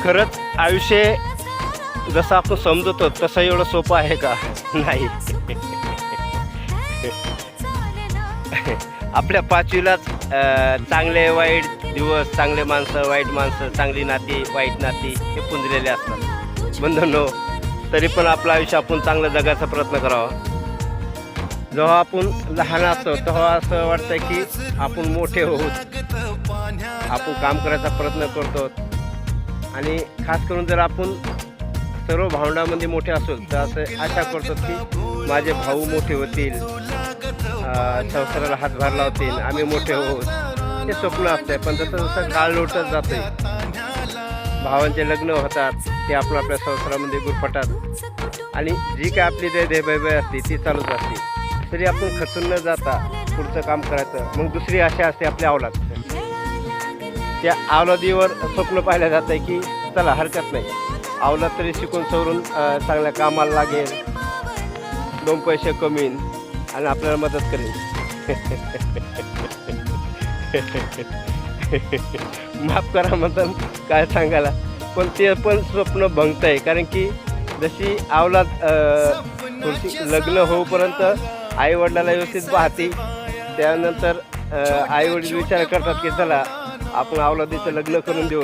खरंच आयुष्य जसं आपण समजतो तसं एवढं सोपं आहे का? नाही. आपल्या पाचवीलाच चांगले वाईट दिवस, चांगले माणसं, वाईट माणसं, चांगली नाती, वाईट नाती हे पुंजलेले असतात. बंधनो, तरी पण आपलं आयुष्य आपण चांगलं जगायचा प्रयत्न करावा. जेव्हा आपण लहान असतो तेव्हा असं वाटतं की आपण मोठे होत, आपण काम करायचा प्रयत्न करतो. आणि खास करून जर आपण सर्व भावंडामध्ये मोठे असू तर असं आशा करतो की माझे भाऊ मोठे होतील, संसाराला हातभार लावतील, आम्ही मोठे होत. हे स्वप्न असते. पण जसं जसं काळ लोटत जाते, भावांचे लग्न होतात, ते आपण आपल्या संसारामध्ये गुरफटतात आणि जी काय आपली देहबाई असते ती चालूच असते. तरी आपण खचून न जाता पुढचं काम करायचं. मग दुसरी आशा असते आपल्या अवलाद. त्या अवलादीवर स्वप्न पाहिलं जातं की चला हरकत नाही, अवलाद तरी शिकून सवरून चांगल्या कामाला लागेल, 2 पैसे कमीन आणि आपल्याला मदत करेल. माफ करा म्हणतात काय सांगायला, पण ते पण स्वप्न भंगत आहे. कारण की जशी अवलाद थोडीशी लग्न होईपर्यंत आईवडिलाला व्यवस्थित पाहते, त्यानंतर आईवडील विचार करतात की चला आपण अवलादीचं लग्न करून देऊ.